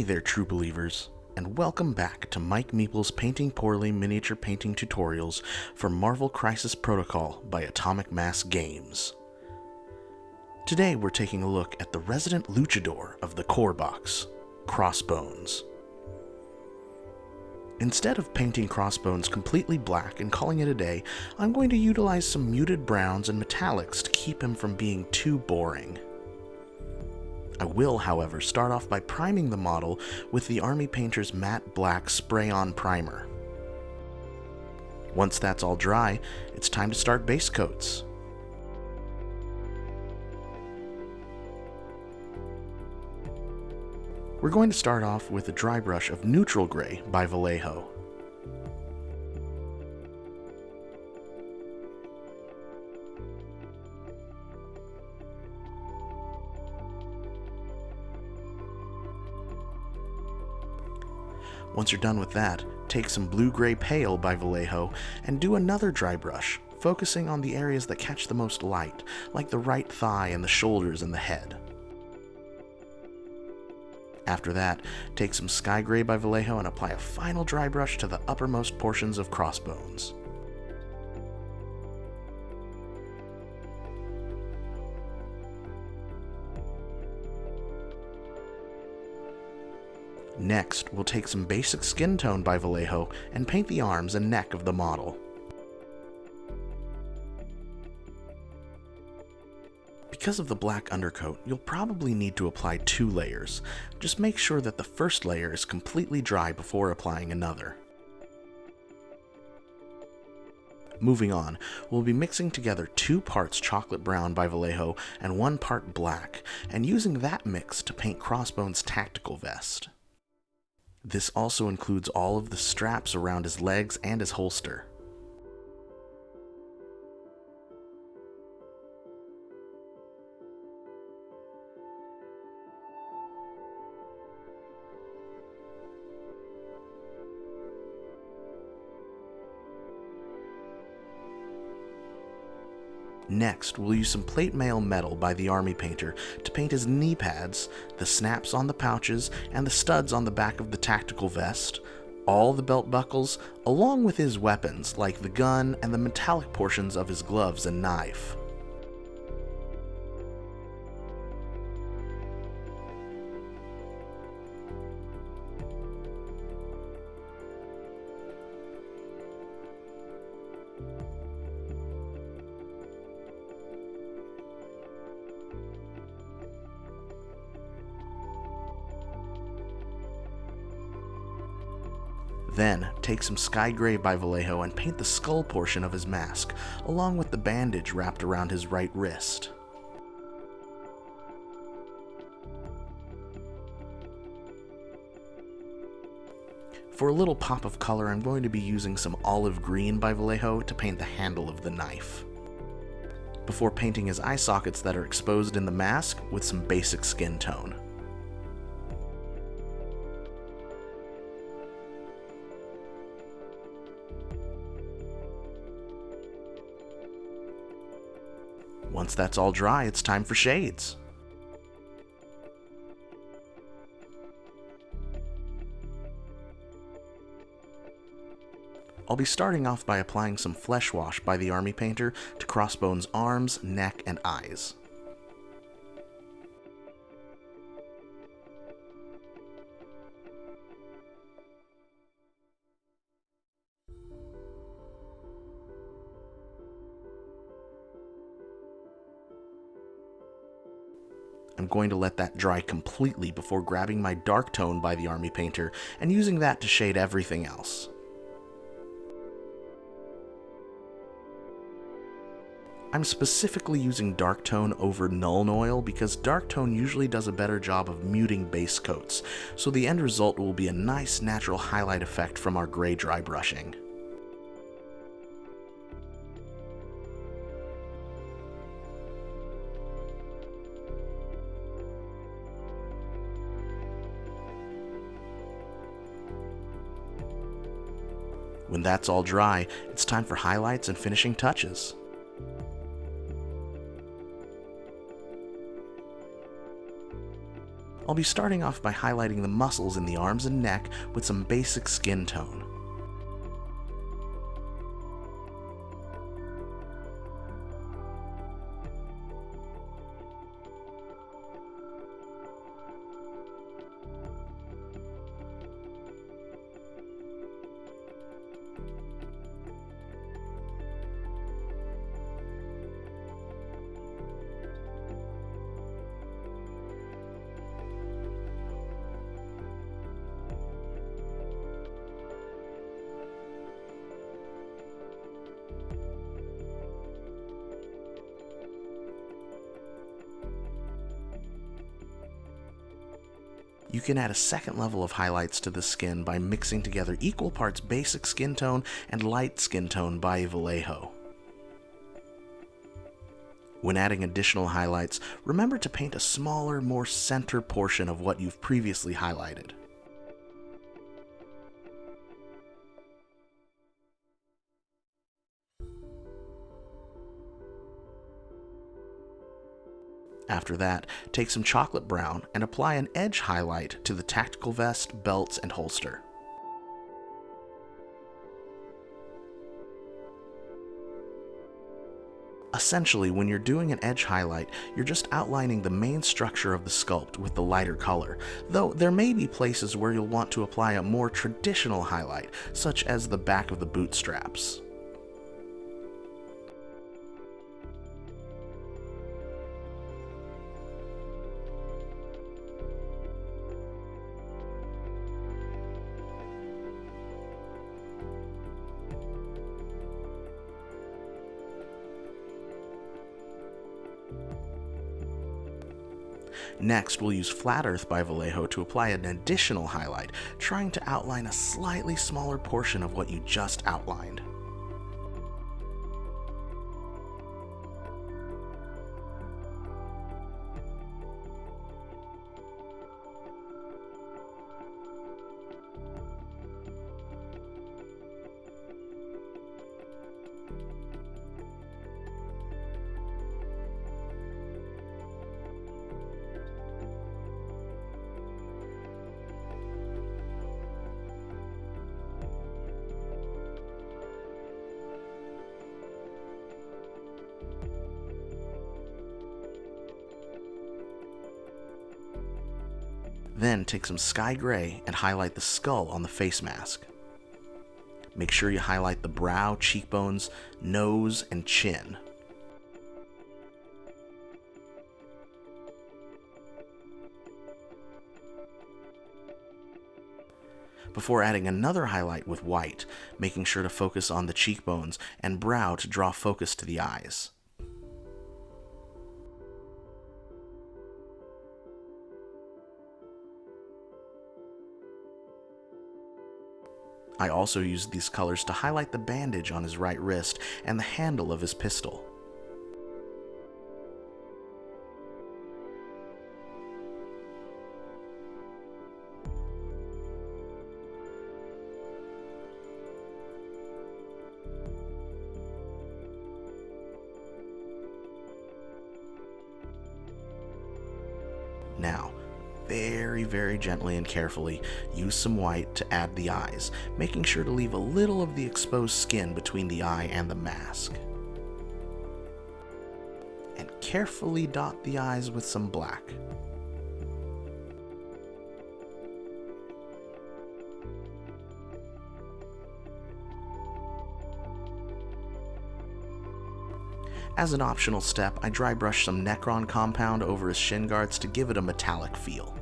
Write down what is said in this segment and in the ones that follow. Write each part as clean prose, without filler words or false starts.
Hey there, true believers, and welcome back to Mike Meeple's Painting Poorly miniature painting tutorials for Marvel Crisis Protocol by Atomic Mass Games. Today we're taking a look at the resident luchador of the core box, Crossbones. Instead of painting Crossbones completely black and calling it a day, I'm going to utilize some muted browns and metallics to keep him from being too boring. I will, however, start off by priming the model with the Army Painter's matte black spray-on primer. Once that's all dry, it's time to start base coats. We're going to start off with a dry brush of Neutral Gray by Vallejo. Once you're done with that, take some Blue-Gray Pale by Vallejo and do another dry brush, focusing on the areas that catch the most light, like the right thigh and the shoulders and the head. After that, take some Sky Gray by Vallejo and apply a final dry brush to the uppermost portions of Crossbones. Next, we'll take some Basic Skin Tone by Vallejo and paint the arms and neck of the model. Because of the black undercoat, you'll probably need to apply 2 layers. Just make sure that the first layer is completely dry before applying another. Moving on, we'll be mixing together 2 parts Chocolate Brown by Vallejo and 1 part black, and using that mix to paint Crossbones' tactical vest. This also includes all of the straps around his legs and his holster. Next, we'll use some plate mail metal by the Army Painter to paint his knee pads, the snaps on the pouches, and the studs on the back of the tactical vest, all the belt buckles, along with his weapons like the gun and the metallic portions of his gloves and knife. Then, take some Sky Gray by Vallejo and paint the skull portion of his mask, along with the bandage wrapped around his right wrist. For a little pop of color, I'm going to be using some Olive Green by Vallejo to paint the handle of the knife, before painting his eye sockets that are exposed in the mask with some Basic Skin Tone. Once that's all dry, it's time for shades. I'll be starting off by applying some Flesh Wash by the Army Painter to Crossbones' arms, neck, and eyes. I'm going to let that dry completely before grabbing my Dark Tone by the Army Painter and using that to shade everything else. I'm specifically using Dark Tone over Nuln Oil because Dark Tone usually does a better job of muting base coats, so the end result will be a nice natural highlight effect from our gray dry brushing. When that's all dry, it's time for highlights and finishing touches. I'll be starting off by highlighting the muscles in the arms and neck with some basic skin tone. You can add a second level of highlights to the skin by mixing together equal parts basic skin tone and light skin tone by Vallejo. When adding additional highlights, remember to paint a smaller, more center portion of what you've previously highlighted. After that, take some chocolate brown and apply an edge highlight to the tactical vest, belts, and holster. Essentially, when you're doing an edge highlight, you're just outlining the main structure of the sculpt with the lighter color, though there may be places where you'll want to apply a more traditional highlight, such as the back of the boot straps. Next, we'll use Flat Earth by Vallejo to apply an additional highlight, trying to outline a slightly smaller portion of what you just outlined. Then take some sky gray and highlight the skull on the face mask. Make sure you highlight the brow, cheekbones, nose, and chin. Before adding another highlight with white, making sure to focus on the cheekbones and brow to draw focus to the eyes. I also used these colors to highlight the bandage on his right wrist and the handle of his pistol. Now, very gently and carefully, use some white to add the eyes, making sure to leave a little of the exposed skin between the eye and the mask. And carefully dot the eyes with some black. As an optional step, I dry brush some Necron compound over his shin guards to give it a metallic feel.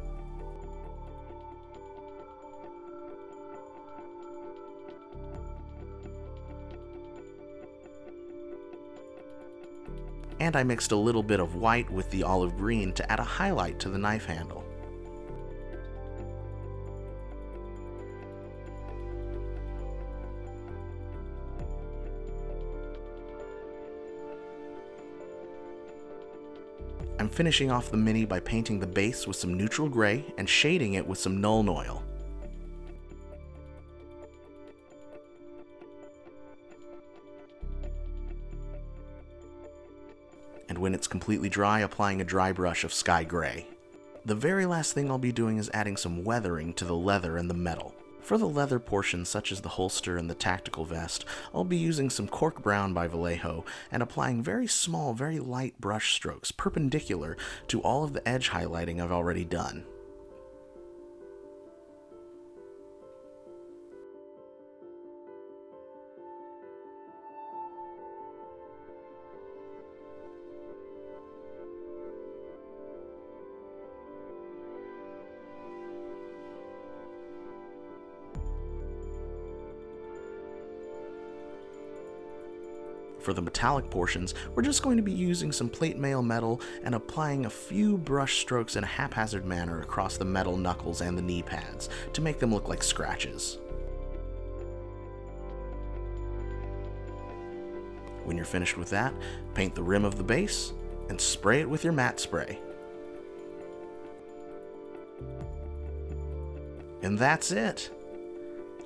And I mixed a little bit of white with the olive green to add a highlight to the knife handle. I'm finishing off the mini by painting the base with some neutral gray and shading it with some Nuln Oil. And when it's completely dry, applying a dry brush of sky gray. The very last thing I'll be doing is adding some weathering to the leather and the metal. For the leather portions, such as the holster and the tactical vest, I'll be using some cork brown by Vallejo and applying very small, very light brush strokes perpendicular to all of the edge highlighting I've already done. For the metallic portions, we're just going to be using some plate mail metal and applying a few brush strokes in a haphazard manner across the metal knuckles and the knee pads to make them look like scratches. When you're finished with that, paint the rim of the base and spray it with your matte spray. And that's it!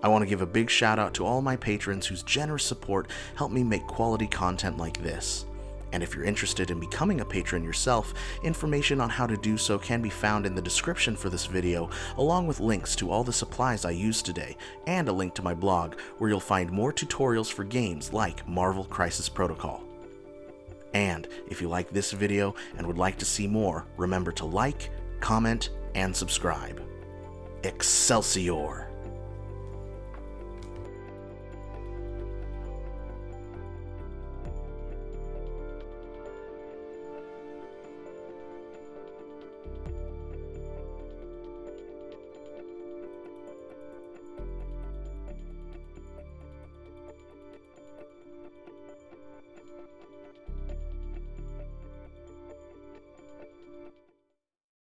I want to give a big shout out to all my patrons whose generous support helped me make quality content like this. And if you're interested in becoming a patron yourself, information on how to do so can be found in the description for this video, along with links to all the supplies I used today, and a link to my blog where you'll find more tutorials for games like Marvel Crisis Protocol. And if you like this video and would like to see more, remember to like, comment, and subscribe. Excelsior!